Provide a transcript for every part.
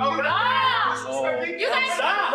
Oh, no! You guys stop!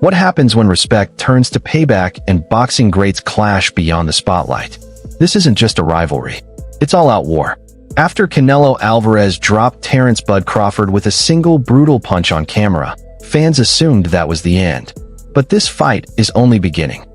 What happens when respect turns to payback and boxing greats clash beyond the spotlight? This isn't just a rivalry. It's all-out war. After Canelo Alvarez dropped Terence "Bud" Crawford with a single brutal punch on camera, fans assumed that was the end. But this fight is only beginning.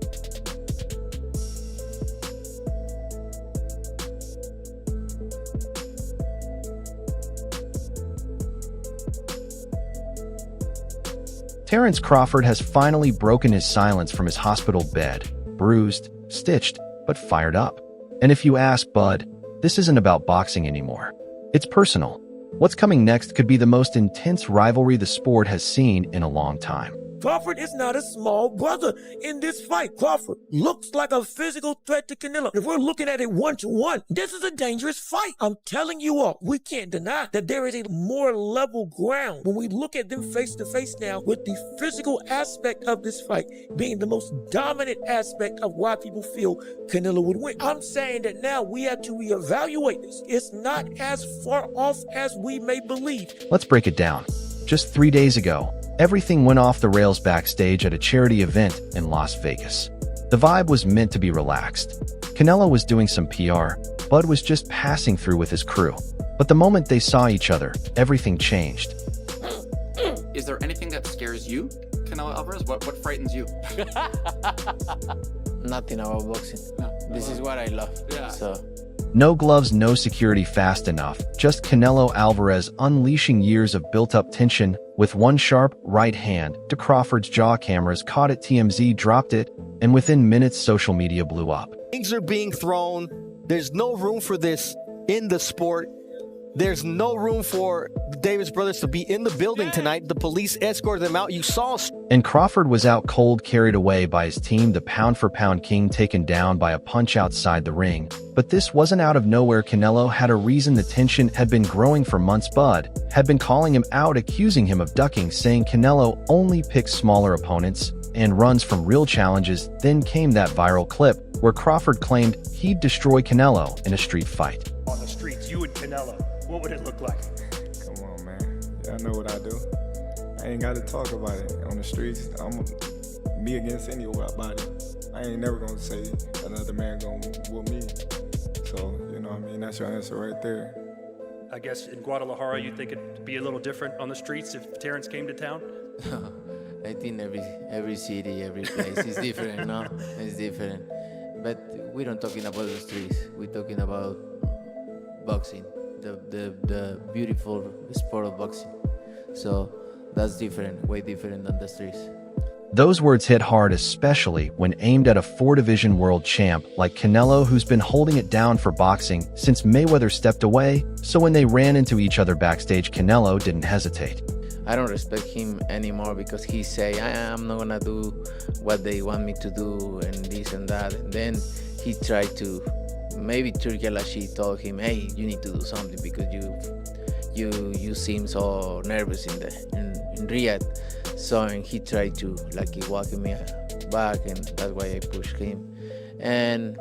Terence Crawford has finally broken his silence from his hospital bed, bruised, stitched, but fired up. And if you ask Bud, this isn't about boxing anymore. It's personal. What's coming next could be the most intense rivalry the sport has seen in a long time. Crawford is not a small brother in this fight. Crawford looks like a physical threat to Canelo. If we're looking at it 1-to-1, this is a dangerous fight. I'm telling you all, we can't deny that there is a more level ground when we look at them face to face now, with the physical aspect of this fight being the most dominant aspect of why people feel Canelo would win. I'm saying that now we have to reevaluate this. It's not as far off as we may believe. Let's break it down. Just 3 days ago, everything went off the rails backstage at a charity event in Las Vegas. The vibe was meant to be relaxed. Canelo was doing some PR, Bud was just passing through with his crew. But the moment they saw each other, everything changed. Is there anything that scares you, Canelo Alvarez? What frightens you? Nothing about boxing. No. This is what I love. Yeah. So No gloves, no security fast enough, just Canelo Alvarez unleashing years of built-up tension with one sharp right hand to Crawford's jaw. Cameras caught it, TMZ dropped it, and within minutes social media blew up. Things are being thrown. There's no room for this in the sport. There's no room for the Davis brothers to be in the building tonight. The police escorted them out. You saw. And Crawford was out cold, carried away by his team, the pound-for-pound king taken down by a punch outside the ring. But this wasn't out of nowhere. Canelo had a reason. The tension had been growing for months. Bud had been calling him out, accusing him of ducking, saying Canelo only picks smaller opponents and runs from real challenges. Then came that viral clip where Crawford claimed he'd destroy Canelo in a street fight. On the streets, you and Canelo, what would it look like? Come on, man. Y'all know what I do. I ain't got to talk about it on the streets. I'm me against anybody. I ain't never gonna say another man gonna whoop me. So, you know what I mean? That's your answer right there. I guess in Guadalajara, you think it'd be a little different on the streets if Terence came to town? I think every city, every place is different, no? It's different. But we don't talking about the streets. We're talking about boxing, the beautiful sport of boxing. So That's different, way different than the streets. Those words hit hard, especially when aimed at a 4-division world champ like Canelo, who's been holding it down for boxing since Mayweather stepped away. So when they ran into each other backstage, Canelo didn't hesitate. I don't respect him anymore because he say, I'm not gonna do what they want me to do and this and that. And then he tried to, maybe Turki Al-Rashid told him, hey, you need to do something because you seem so nervous in Riyadh. So and he tried to like he walking me back, and that's why I pushed him. And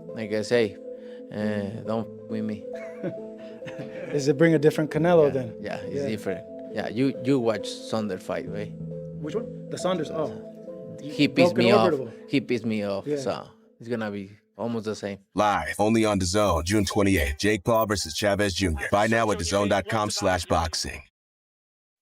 like I say, don't with me. Does it bring a different Canelo then? Yeah, it's different. Yeah, you watch Saunders fight, right? Which one? The Saunders. Oh, He pissed me off. Orbital. He pissed me off. Yeah. So it's gonna be almost the same. Live, only on DAZN, June 28th. Jake Paul versus Chavez Jr. Buy now at DAZN.com/boxing.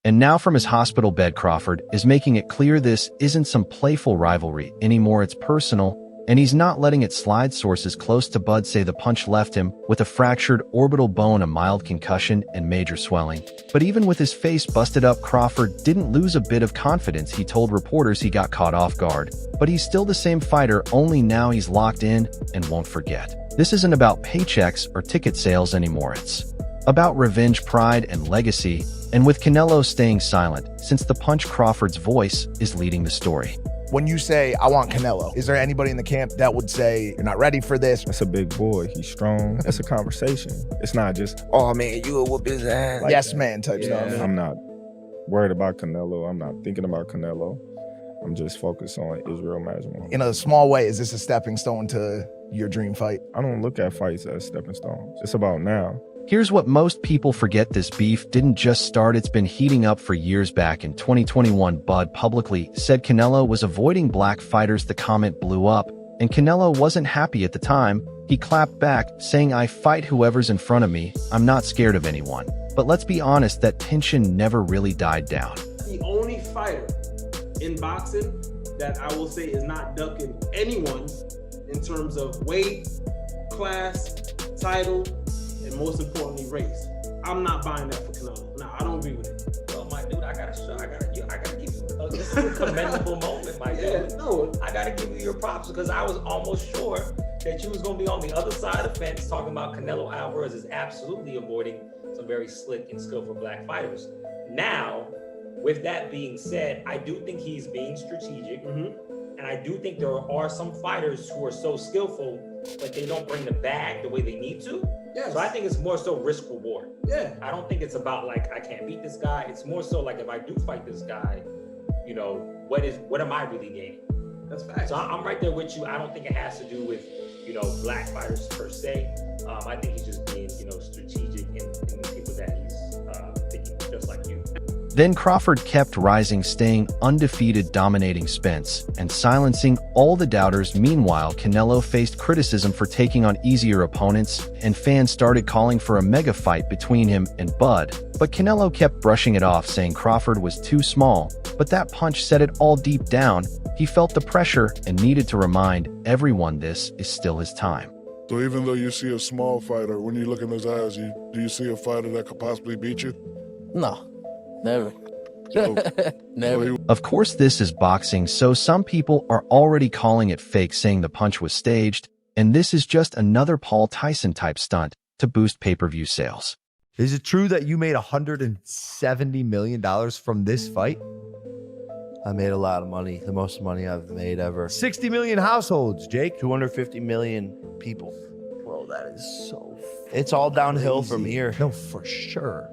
And now from his hospital bed, Crawford is making it clear this isn't some playful rivalry anymore, it's personal, and he's not letting it slide. Sources close to Bud say the punch left him with a fractured orbital bone, a mild concussion, and major swelling. But even with his face busted up, Crawford didn't lose a bit of confidence. He told reporters he got caught off guard, but he's still the same fighter, only now he's locked in and won't forget. This isn't about paychecks or ticket sales anymore, it's about revenge, pride, and legacy. And with Canelo staying silent since the punch, Crawford's voice is leading the story. When you say, I want Canelo, is there anybody in the camp that would say, you're not ready for this? That's a big boy. He's strong. That's a conversation. It's not just, oh man, you will whoop his ass. Like yes, man type stuff. I'm not worried about Canelo. I'm not thinking about Canelo. I'm just focused on Israel Majimoh. In a small way, is this a stepping stone to your dream fight? I don't look at fights as stepping stones. It's about now. Here's what most people forget: this beef didn't just start, it's been heating up for years. Back in 2021, Bud publicly said Canelo was avoiding black fighters. The comment blew up, and Canelo wasn't happy at the time. He clapped back, saying, I fight whoever's in front of me, I'm not scared of anyone. But let's be honest, that tension never really died down. The only fighter in boxing that I will say is not ducking anyone in terms of weight, class, title, and most importantly, race. I'm not buying that for Canelo. No, I don't agree with it. Well, my dude, I gotta give you. This is a commendable moment, my dude. No, I gotta give you your props because I was almost sure that you was gonna be on the other side of the fence talking about Canelo Alvarez is absolutely avoiding some very slick and skillful black fighters. Now, with that being said, I do think he's being strategic, and I do think there are some fighters who are so skillful, but they don't bring the bag the way they need to. Yes. So I think it's more so risk reward. Yeah. I don't think it's about like, I can't beat this guy. It's more so like, if I do fight this guy, what am I really gaining? That's facts. So I'm right there with you. I don't think it has to do with, black fighters per se. I think he's just being, strategic in the people that he's picking, just like you. Then Crawford kept rising, staying undefeated, dominating Spence, and silencing all the doubters. Meanwhile, Canelo faced criticism for taking on easier opponents, and fans started calling for a mega fight between him and Bud. But Canelo kept brushing it off, saying Crawford was too small. But that punch said it all deep down. He felt the pressure and needed to remind everyone this is still his time. So even though you see a small fighter, when you look in his eyes, do you see a fighter that could possibly beat you? No. Never. Never. Of course, this is boxing, so some people are already calling it fake, saying the punch was staged, and this is just another Paul Tyson-type stunt to boost pay-per-view sales. Is it true that you made $170 million from this fight? I made a lot of money, the most money I've made ever. 60 million households, Jake. 250 million people. Bro, that is so It's all downhill from here. No, for sure.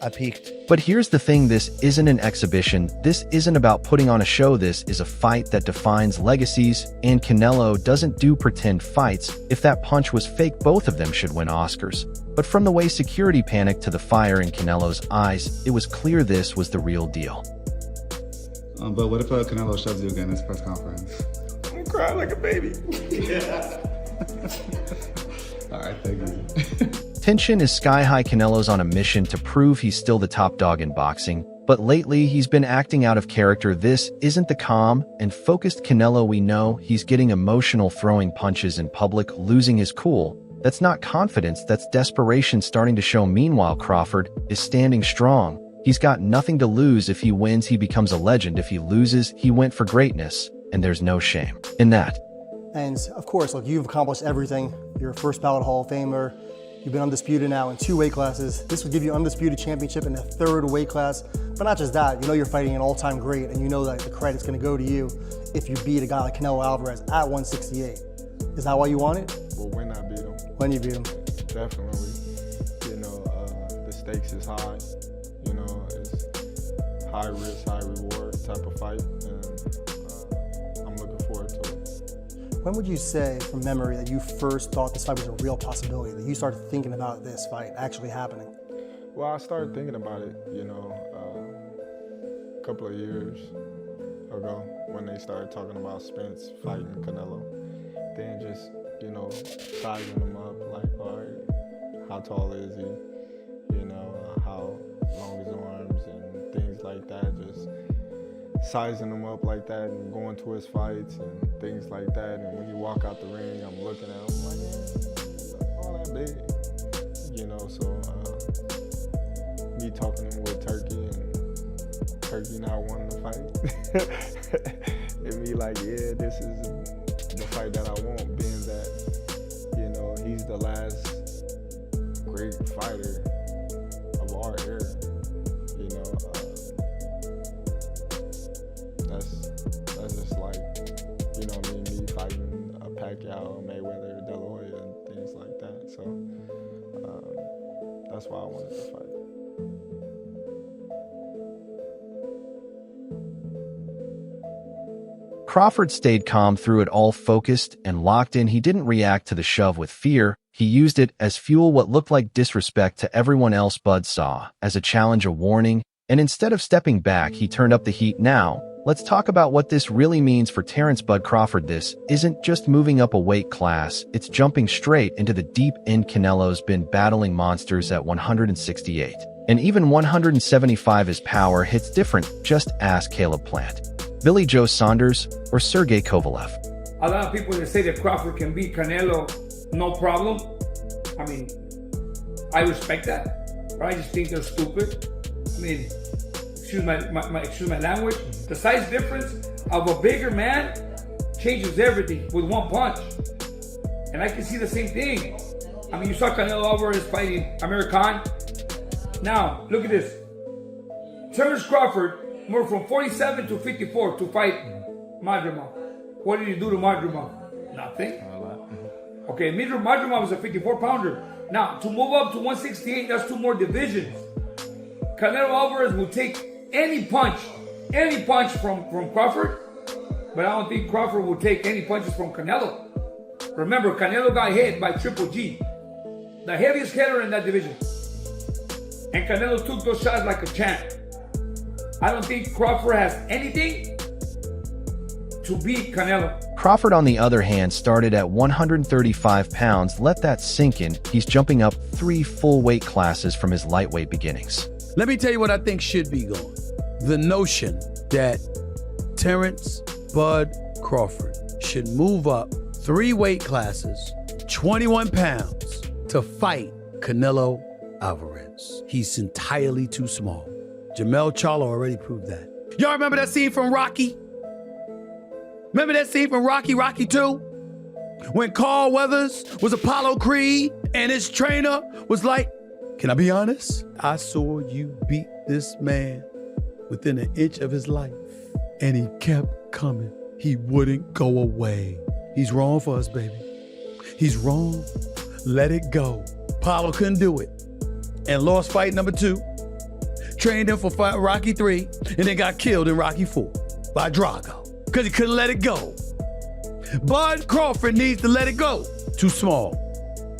I peaked. But here's the thing, this isn't an exhibition, this isn't about putting on a show, this is a fight that defines legacies, and Canelo doesn't do pretend fights. If that punch was fake, both of them should win Oscars. But from the way security panicked to the fire in Canelo's eyes, it was clear this was the real deal. But what if Canelo shoves you again in this press conference? I'm crying like a baby. All right, thank you. Tension is sky-high. Canelo's on a mission to prove he's still the top dog in boxing, but lately he's been acting out of character. This isn't the calm and focused Canelo we know. He's getting emotional, throwing punches in public, losing his cool. That's not confidence, that's desperation starting to show. Meanwhile, Crawford is standing strong, He's got nothing to lose. If he wins, he becomes a legend. If he loses, he went for greatness, and there's no shame in that. And of course, look, you've accomplished everything. You're a first ballot Hall of Famer. You've been undisputed now in 2 weight classes. This would give you undisputed championship in a 3rd weight class. But not just that, you know you're fighting an all-time great, and you know that the credit's gonna go to you if you beat a guy like Canelo Alvarez at 168. Is that why you want it? Well, when I beat him. When you beat him. Definitely. You know, the stakes is high. You know, it's high risk, high reward type of fight, and I'm looking forward to it. When would you say, from memory, that you first thought this fight was a real possibility, that you started thinking about this fight actually happening? Well, I started thinking about it, you know, a couple of years ago when they started talking about Spence fighting Canelo. Then just, you know, sizing him up, like, all right, how tall is he? You know, how long his arms and things like that. Just sizing him up like that and going to his fights and things like that. And when you walk out the ring, I'm looking at him like, yeah, all that big. You know, so me talking to him with Turkey and Turkey not wanting to fight. And me like, yeah, this is the fight that I want, being that, you know, he's the last great fighter of our era. You know, that's just like, you know, me fighting a Pacquiao, Mayweather, De La Hoya, and things like that. So that's why I wanted to fight. Crawford stayed calm through it all, focused and locked in. He didn't react to the shove with fear. He used it as fuel. What looked like disrespect to everyone else, Bud saw as a challenge, a warning, and instead of stepping back, he turned up the heat. Now, let's talk about what this really means for Terence "Bud" Crawford. This isn't just moving up a weight class, it's jumping straight into the deep end. Canelo's been battling monsters at 168, and even 175. His power hits different. Just ask Caleb Plant, Billy Joe Saunders, or Sergey Kovalev. A lot of people that say that Crawford can beat Canelo, no problem. I mean, I respect that, but I just think they're stupid. I mean, excuse my language. The size difference of a bigger man changes everything with one punch. And I can see the same thing. I mean, you saw Canelo Alvarez fighting Amir Khan. Now, look at this. Terence Crawford moved from 47 to 54 to fight Madrimov. What did he do to Madrimov? Nothing. Okay, Madrimov was a 54-pounder. Now, to move up to 168, that's 2 more divisions. Canelo Alvarez will take any punch from Crawford, but I don't think Crawford will take any punches from Canelo. Remember, Canelo got hit by Triple G, the heaviest hitter in that division. And Canelo took those shots like a champ. I don't think Crawford has anything to beat Canelo. Crawford, on the other hand, started at 135 pounds. Let that sink in. He's jumping up 3 full weight classes from his lightweight beginnings. Let me tell you what I think should be going. The notion that Terence "Bud" Crawford should move up 3 weight classes, 21 pounds, to fight Canelo Alvarez. He's entirely too small. Jermell Charlo already proved that. Y'all remember that scene from Rocky? Remember that scene from Rocky 2? When Carl Weathers was Apollo Creed and his trainer was like, can I be honest? I saw you beat this man within an inch of his life, and he kept coming. He wouldn't go away. He's wrong for us, baby. He's wrong. Let it go. Apollo couldn't do it and lost fight number 2. Trained him for fight Rocky 3 and then got killed in Rocky 4 by Drago because he couldn't let it go. Bud Crawford needs to let it go. Too small.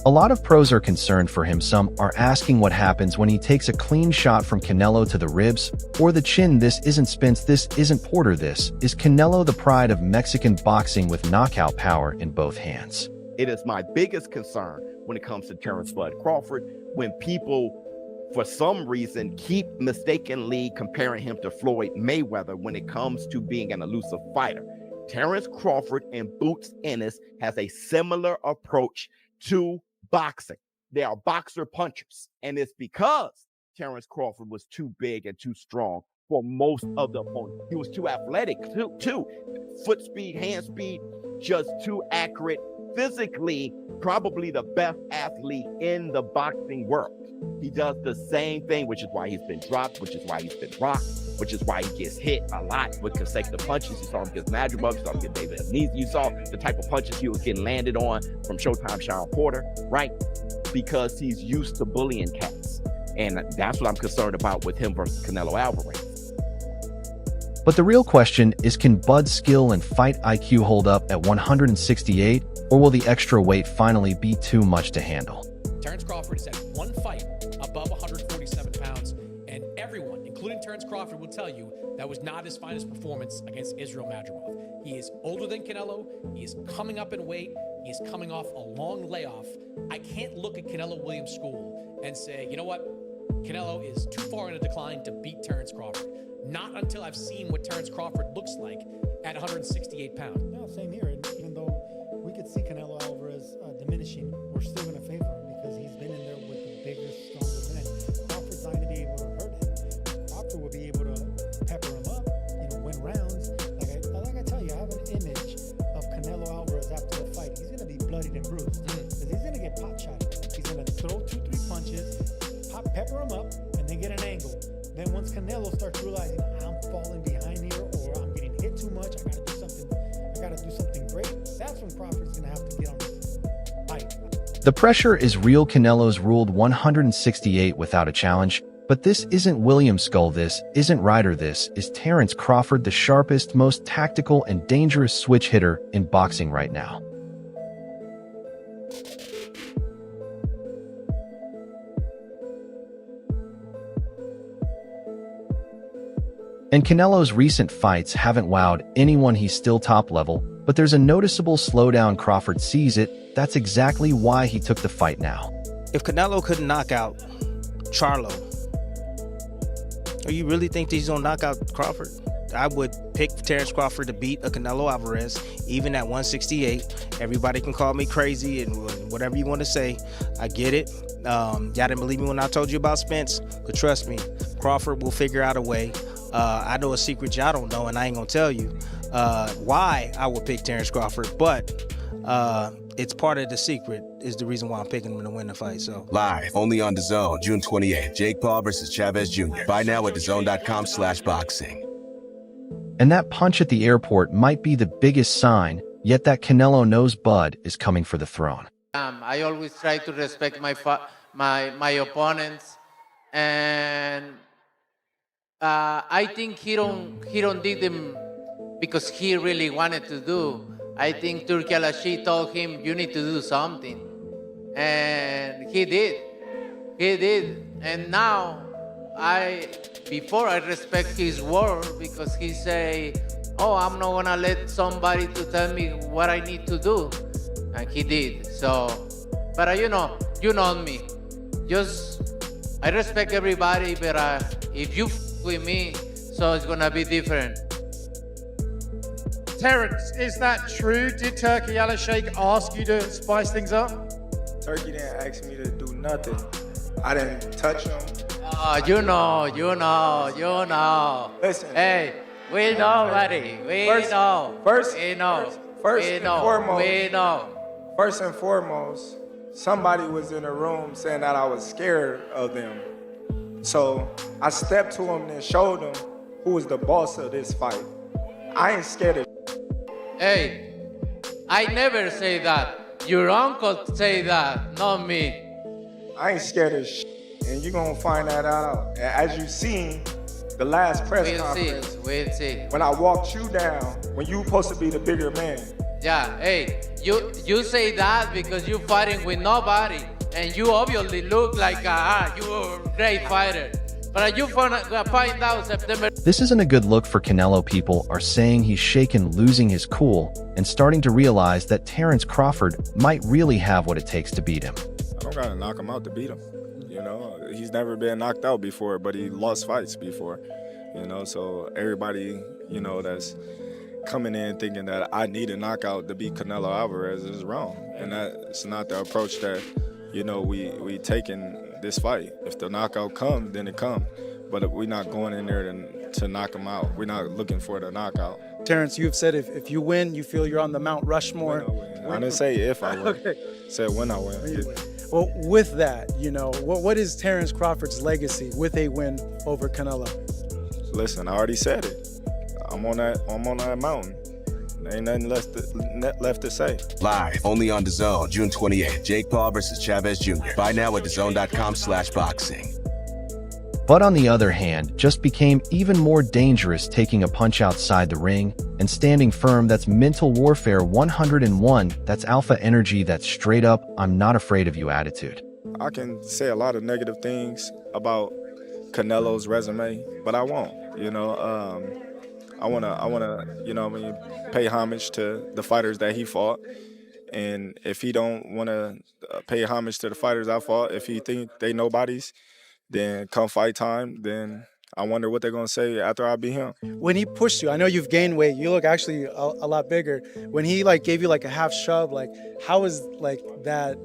A lot of pros are concerned for him. Some are asking what happens when he takes a clean shot from Canelo to the ribs or the chin. This isn't Spence, this isn't Porter, this is Canelo, the pride of Mexican boxing with knockout power in both hands. It is my biggest concern when it comes to Terence "Bud" Crawford, when people, for some reason, keep mistakenly comparing him to Floyd Mayweather when it comes to being an elusive fighter. Terence Crawford and Boots Ennis has a similar approach to boxing. They are boxer punchers, and it's because Terence Crawford was too big and too strong for most of the opponents. He was too athletic, too. Foot speed, hand speed, just too accurate. Physically, probably the best athlete in the boxing world. He does the same thing, which is why he's been dropped, which is why he's been rocked, which is why he gets hit a lot with consecutive punches. You saw him against Madrigal, you saw him against David Anees. You saw the type of punches he was getting landed on from Showtime Sean Porter, right? Because he's used to bullying cats. And that's what I'm concerned about with him versus Canelo Alvarez. But the real question is, can Bud's skill and fight IQ hold up at 168, or will the extra weight finally be too much to handle? Terence Crawford has had one fight above 147 pounds, and everyone, including Terence Crawford, will tell you that was not his finest performance against Israel Madrimov. He is older than Canelo. He is coming up in weight. He is coming off a long layoff. I can't look at Canelo Williams' school and say, you know what? Canelo is too far in a decline to beat Terence Crawford. Not until I've seen what Terence Crawford looks like at 168 pounds. No, same here. And even though we could see Canelo Alvarez diminishing, we're still going to favor him because he's been in there with the bigger, stronger men. Crawford's not going to be able to hurt him. Crawford will be able to pepper him up, win rounds. Like I tell you, I have an image of Canelo Alvarez after the fight. He's going to be bloodied and bruised because he's going to get pot shot. He's going to throw 2-3 punches, pepper him up, and then get an angle. Then once Canelo starts realizing I'm falling behind here or I'm getting hit too much, I gotta do something great, that's when Crawford's gonna have to get on this fight. The pressure is real. Canelo's ruled 168 without a challenge, but this isn't William Skull, this isn't Ryder, this is Terence Crawford, the sharpest, most tactical and dangerous switch hitter in boxing right now. And Canelo's recent fights haven't wowed anyone. He's still top level, but there's a noticeable slowdown. Crawford sees it. That's exactly why he took the fight now. If Canelo couldn't knock out Charlo, do you really think that he's gonna knock out Crawford? I would pick Terence Crawford to beat a Canelo Alvarez, even at 168. Everybody can call me crazy and whatever you want to say. I get it. Y'all didn't believe me when I told you about Spence, but trust me, Crawford will figure out a way. I know a secret y'all don't know, and I ain't gonna tell you why I would pick Terence Crawford, but it's part of the secret is the reason why I'm picking him to win the fight. So Live, only on DAZN, June 28th, Jake Paul versus Chavez Jr. Buy now at DAZN.com/boxing. And that punch at the airport might be the biggest sign, yet that Canelo knows Bud is coming for the throne. I always try to respect my opponents, and I think he don't did them because he really wanted to do. I think Turki Al-Ashi told him, you need to do something, and he did. And now before I respect his word because he say, oh, I'm not gonna let somebody to tell me what I need to do, and he did. So, but you know me. I respect everybody, but if you with me, so it's gonna be different. Terence, is that true? Did Turki Al-Ashi ask you to spice things up? Turkey didn't ask me to do nothing. I didn't touch him. You know. Listen. Hey, we know, buddy. We know. First and foremost, somebody was in the room saying that I was scared of them. So I stepped to him and showed him who was the boss of this fight. I ain't scared of. Hey, I never say that. Your uncle say that, not me. I ain't scared of and you're gonna find that out. As you seen, the last press conference. We'll see. When I walked you down, when you supposed to be the bigger man. Yeah, hey, you say that because you fighting with nobody, and you obviously look like you're a great fighter. But you find out September. This isn't a good look for Canelo. People are saying he's shaken, losing his cool, and starting to realize that Terence Crawford might really have what it takes to beat him. I don't gotta knock him out to beat him. He's never been knocked out before, but he lost fights before. So everybody, that's coming in thinking that I need a knockout to beat Canelo Alvarez is wrong. And that's not the approach that, we taking this fight. If the knockout comes, then it comes. But we're not going in there to knock him out. We're not looking for the knockout. Terrence, you've said if you win, you feel you're on the Mount Rushmore. I didn't say if I win. Okay. I said when I win. Well, with that, you know, what is Terence Crawford's legacy with a win over Canelo? Listen, I already said it. I'm on that mountain. There ain't nothing left to say. Live only on DAZN, June 28th. Jake Paul versus Chavez Jr. Buy now at DAZN.com/boxing. But on the other hand, just became even more dangerous taking a punch outside the ring and standing firm. That's mental warfare 101. That's alpha energy. That's straight up, I'm not afraid of you attitude. I can say a lot of negative things about Canelo's resume, but I won't. You know, I wanna, you know, pay homage to the fighters that he fought. And if he don't wanna pay homage to the fighters I fought, if he think they nobodies, then come fight time, then I wonder what they're gonna say after I beat him. When he pushed you, I know you've gained weight. You look actually a lot bigger. When he like gave you like a half shove, like how is like that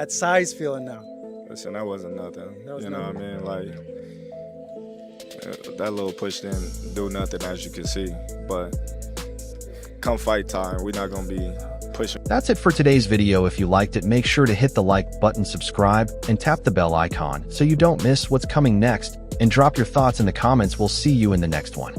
size feeling now? Listen, that wasn't nothing. You know nothing. what I mean? Like that little push didn't do nothing, as you can see. But come fight time, we're not gonna be pushing. That's it for today's video. If you liked it, make sure to hit the like button, subscribe, and tap the bell icon so you don't miss what's coming next. And drop your thoughts in the comments. We'll see you in the next one.